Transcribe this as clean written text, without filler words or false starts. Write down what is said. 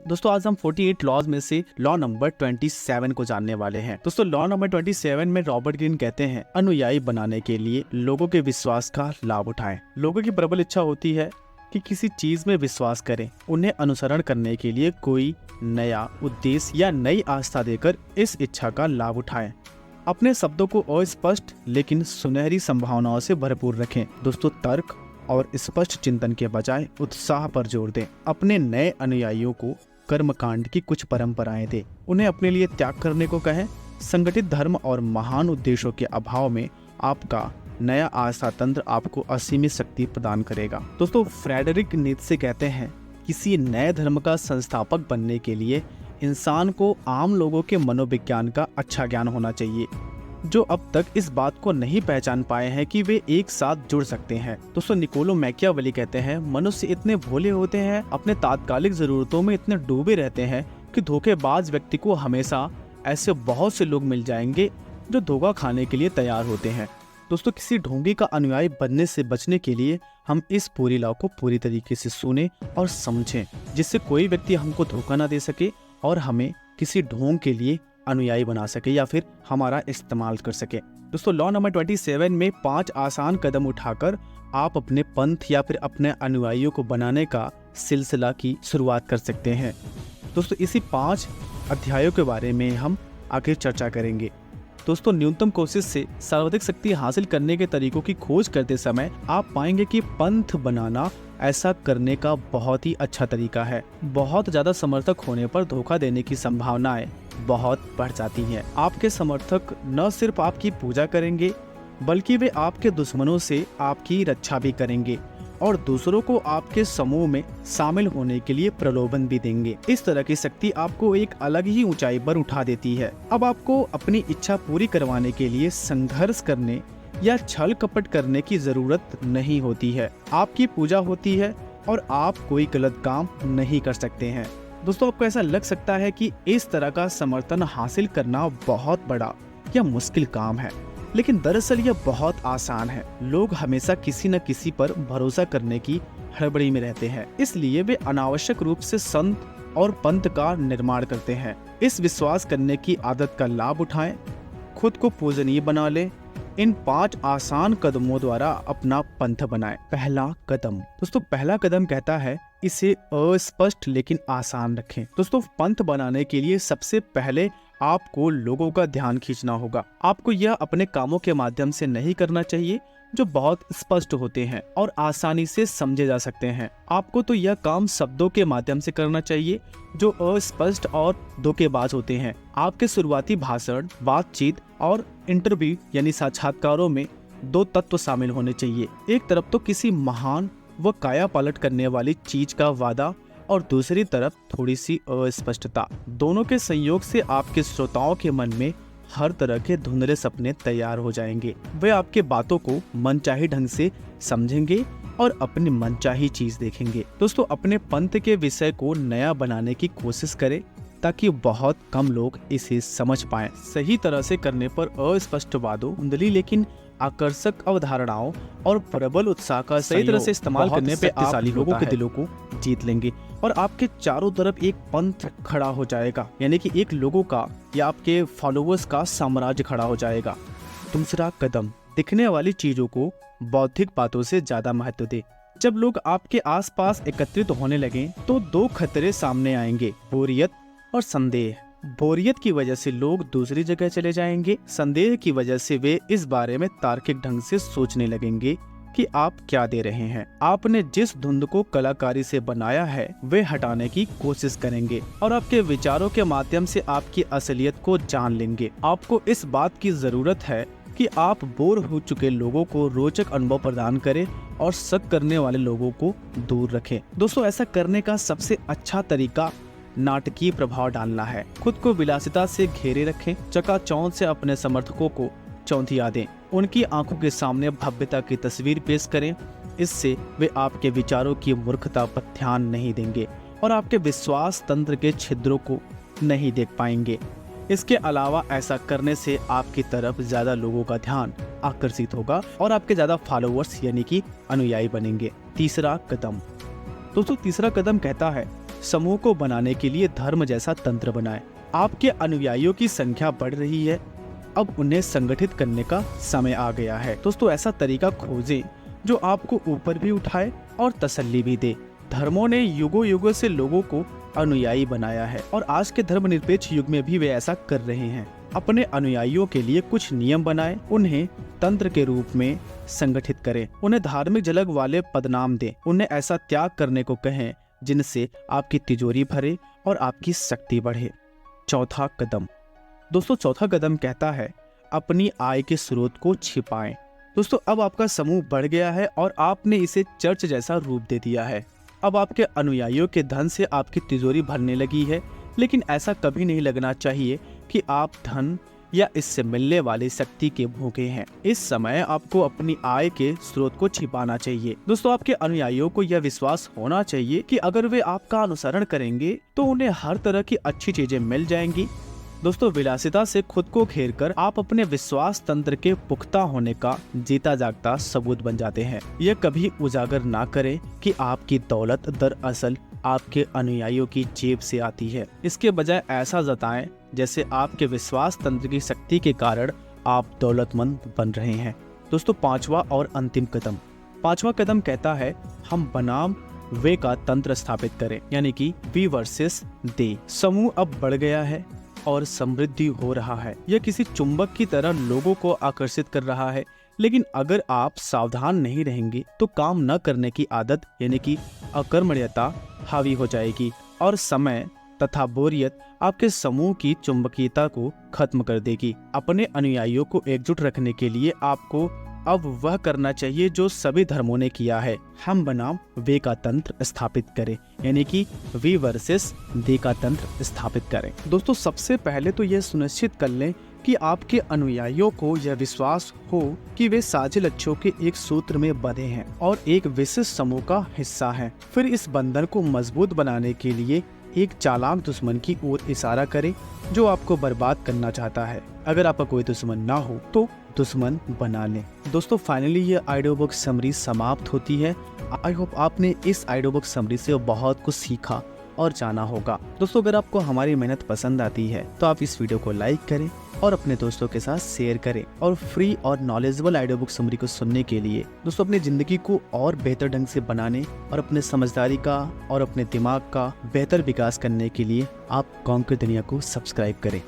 दोस्तों आज हम 48 लॉज में से लॉ नंबर 27 को जानने वाले हैं। दोस्तों लॉ नंबर 27 में रॉबर्ट ग्रीन कहते हैं, अनुयायी बनाने के लिए लोगों के विश्वास का लाभ उठाएं। लोगों की प्रबल इच्छा होती है कि किसी चीज में विश्वास करें। उन्हें अनुसरण करने के लिए कोई नया उद्देश्य या नई आस्था देकर इस इच्छा का लाभ उठाएं। अपने शब्दों को अस्पष्ट लेकिन सुनहरी संभावनाओं से भरपूर रखें। दोस्तों तर्क और स्पष्ट चिंतन के बजाय उत्साह पर जोर दें। अपने नए अनुयायियों को कर्मकांड की कुछ परंपराएं दें। उन्हें अपने लिए त्याग करने को कहें। संगठित धर्म और महान उद्देश्यों के अभाव में आपका नया आस्था तंत्र आपको असीमित शक्ति प्रदान करेगा। दोस्तों फ्रेडरिक नीत्शे कहते हैं, किसी नए धर्म का संस्थापक बनने के लिए इंसान को आम लोगों के मनोविज्ञान का अच्छा ज्ञान होना चाहिए, जो अब तक इस बात को नहीं पहचान पाए हैं कि वे एक साथ जुड़ सकते हैं। दोस्तों निकोलो मैकियावेली कहते हैं, मनुष्य इतने भोले होते हैं, अपने तात्कालिक जरूरतों में इतने डूबे रहते हैं कि धोखेबाज व्यक्ति को हमेशा ऐसे बहुत से लोग मिल जाएंगे जो धोखा खाने के लिए तैयार होते हैं। दोस्तों किसी ढोंगी का अनुयायी बनने से बचने के लिए हम इस पूरी लॉ को पूरी तरीके से सुने और समझें, जिससे कोई व्यक्ति हमको धोखा ना दे सके और हमें किसी ढोंग के लिए अनुयायी बना सके या फिर हमारा इस्तेमाल कर सके। दोस्तों लॉ नंबर 27 में 5 आसान कदम उठाकर आप अपने पंथ या फिर अपने अनुयायियों को बनाने का सिलसिला की शुरुआत कर सकते हैं। दोस्तों इसी 5 अध्यायों के बारे में हम आगे चर्चा करेंगे। दोस्तों न्यूनतम कोशिश से सर्वाधिक शक्ति हासिल करने के तरीकों की खोज करते समय आप पाएंगे कि पंथ बनाना ऐसा करने का बहुत ही अच्छा तरीका है। बहुत ज्यादा समर्थक होने पर धोखा देने की संभावनाएं बहुत बढ़ जाती हैं। आपके समर्थक न सिर्फ आपकी पूजा करेंगे बल्कि वे आपके दुश्मनों से आपकी रक्षा भी करेंगे और दूसरों को आपके समूह में शामिल होने के लिए प्रलोभन भी देंगे। इस तरह की शक्ति आपको एक अलग ही ऊंचाई पर उठा देती है। अब आपको अपनी इच्छा पूरी करवाने के लिए संघर्ष करने या छल कपट करने की जरूरत नहीं होती है। आपकी पूजा होती है और आप कोई गलत काम नहीं कर सकते हैं। दोस्तों आपको ऐसा लग सकता है कि इस तरह का समर्थन हासिल करना बहुत बड़ा या मुश्किल काम है, लेकिन दरअसल यह बहुत आसान है। लोग हमेशा किसी न किसी पर भरोसा करने की हड़बड़ी में रहते हैं, इसलिए वे अनावश्यक रूप से संत और पंथ का निर्माण करते हैं। इस विश्वास करने की आदत का लाभ उठाएं, खुद को पूजनीय बना लें। इन 5 आसान कदमों द्वारा अपना पंथ बनाएं। पहला कदम। दोस्तों पहला कदम कहता है, इसे अस्पष्ट लेकिन आसान रखें। दोस्तों पंथ बनाने के लिए सबसे पहले आपको लोगों का ध्यान खींचना होगा। आपको यह अपने कामों के माध्यम से नहीं करना चाहिए जो बहुत स्पष्ट होते हैं और आसानी से समझे जा सकते हैं। आपको तो यह काम शब्दों के माध्यम से करना चाहिए जो अस्पष्ट और धोखेबाज होते हैं। आपके शुरुआती भाषण, बातचीत और इंटरव्यू यानी साक्षात्कारों में 2 तत्व शामिल होने चाहिए। एक तरफ तो किसी महान व काया पलट करने वाली चीज का वादा और दूसरी तरफ थोड़ी सी अस्पष्टता। दोनों के संयोग से आपके श्रोताओं के मन में हर तरह के धुंधले सपने तैयार हो जाएंगे। वे आपके बातों को मनचाही ढंग से समझेंगे और अपनी मनचाही चीज देखेंगे। दोस्तों अपने पंथ के विषय को नया बनाने की कोशिश करें ताकि बहुत कम लोग इसे समझ पाएं। सही तरह से करने पर अस्पष्ट वादों, धुंधली लेकिन आकर्षक अवधारणाओं और प्रबल उत्साह का सही तरह से इस्तेमाल करने पे आप लोगों के दिलों को जीत लेंगे और आपके चारों तरफ एक पंथ खड़ा हो जाएगा, यानी कि एक लोगों का या आपके फॉलोअर्स का साम्राज्य खड़ा हो जाएगा। दूसरा कदम, दिखने वाली चीजों को बौद्धिक बातों से ज्यादा महत्व दे। जब लोग आपके आसपास एकत्रित होने लगे तो 2 खतरे सामने आएंगे, बोरियत और संदेह। बोरियत की वजह से लोग दूसरी जगह चले जाएंगे। संदेह की वजह से वे इस बारे में तार्किक ढंग से सोचने लगेंगे कि आप क्या दे रहे हैं। आपने जिस धुंध को कलाकारी से बनाया है वे हटाने की कोशिश करेंगे और आपके विचारों के माध्यम से आपकी असलियत को जान लेंगे। आपको इस बात की जरूरत है कि आप बोर हो चुके लोगों को रोचक अनुभव प्रदान करें और शक करने वाले लोगों को दूर रखें। दोस्तों ऐसा करने का सबसे अच्छा तरीका नाटकीय प्रभाव डालना है। खुद को विलासिता से घेरे रखें। चकाचौंध से अपने समर्थकों को चौंधिया दें। उनकी आंखों के सामने भव्यता की तस्वीर पेश करें। इससे वे आपके विचारों की मूर्खता पर ध्यान नहीं देंगे और आपके विश्वास तंत्र के छिद्रों को नहीं देख पाएंगे। इसके अलावा ऐसा करने से आपकी तरफ ज्यादा लोगों का ध्यान आकर्षित होगा और आपके ज्यादा फॉलोअर्स यानी कि अनुयायी बनेंगे। तीसरा कदम। दोस्तों तीसरा कदम कहता है, समूह को बनाने के लिए धर्म जैसा तंत्र बनाएं। आपके अनुयायियों की संख्या बढ़ रही है, अब उन्हें संगठित करने का समय आ गया है। दोस्तों ऐसा तरीका खोजें जो आपको ऊपर भी उठाए और तसल्ली भी दे। धर्मों ने युगों युगों से लोगों को अनुयायी बनाया है और आज के धर्मनिरपेक्ष युग में भी वे ऐसा कर रहे हैं। अपने अनुयायियों के लिए कुछ नियम बनाएं, उन्हें तंत्र के रूप में संगठित करें, उन्हें धार्मिक झलक वाले पदनाम दें, उन्हें ऐसा त्याग करने को कहें जिनसे आपकी तिजोरी भरे और आपकी शक्ति बढ़े। चौथा कदम। दोस्तों चौथा कदम कहता है अपनी आय के स्रोत को छिपाएं। दोस्तों अब आपका समूह बढ़ गया है और आपने इसे चर्च जैसा रूप दे दिया है। अब आपके अनुयायियों के धन से आपकी तिजोरी भरने लगी है, लेकिन ऐसा कभी नहीं लगना चाहिए कि आप धन या इससे मिलने वाली शक्ति के भूखे हैं। इस समय आपको अपनी आय के स्रोत को छिपाना चाहिए। दोस्तों आपके अनुयायियों को यह विश्वास होना चाहिए कि अगर वे आपका अनुसरण करेंगे तो उन्हें हर तरह की अच्छी चीजें मिल जाएंगी। दोस्तों विलासिता से खुद को घेर कर आप अपने विश्वास तंत्र के पुख्ता होने का जीता जागता सबूत बन जाते हैं। यह कभी उजागर ना करें कि आपकी दौलत दरअसल आपके अनुयायियों की जेब से आती है। इसके बजाय ऐसा जताएं जैसे आपके विश्वास तंत्र की शक्ति के कारण आप दौलतमंद बन रहे हैं। दोस्तों पांचवा और अंतिम कदम। पांचवा कदम कहता है हम बनाम वे का तंत्र स्थापित करें, यानी कि वी वर्सेस दे। समूह अब बढ़ गया है और समृद्धि हो रहा है। यह किसी चुंबक की तरह लोगों को आकर्षित कर रहा है, लेकिन अगर आप सावधान नहीं रहेंगे तो काम न करने की आदत यानी कि अकर्मण्यता हावी हो जाएगी और समय तथा बोरियत आपके समूह की चुंबकीयता को खत्म कर देगी। अपने अनुयायियों को एकजुट रखने के लिए आपको अब वह करना चाहिए जो सभी धर्मों ने किया है, हम बनाम वे का तंत्र स्थापित करें, यानी कि वी वर्सेस दे का तंत्र स्थापित करें। दोस्तों सबसे पहले तो यह सुनिश्चित कर लें कि आपके अनुयायियों को यह विश्वास हो कि वे साझे लक्ष्यों के एक सूत्र में बंधे हैं और एक विशिष्ट समूह का हिस्सा हैं। फिर इस बंधन को मजबूत बनाने के लिए एक चालाक दुश्मन की ओर इशारा करें जो आपको बर्बाद करना चाहता है। अगर आपका कोई दुश्मन ना हो तो दुश्मन बना लें। दोस्तों फाइनली ये ऑडियो बुक समरी समाप्त होती है। आई होप आपने इस ऑडियो बुक समरी से बहुत कुछ सीखा और जाना होगा। दोस्तों अगर आपको हमारी मेहनत पसंद आती है तो आप इस वीडियो को लाइक करें और अपने दोस्तों के साथ शेयर करें और फ्री और नॉलेजेबल ऑडियो बुक समरी को सुनने के लिए दोस्तों अपनी जिंदगी को और बेहतर ढंग से बनाने और अपने समझदारी का और अपने दिमाग का बेहतर विकास करने के लिए आप कॉन्कर दुनिया को सब्सक्राइब करें।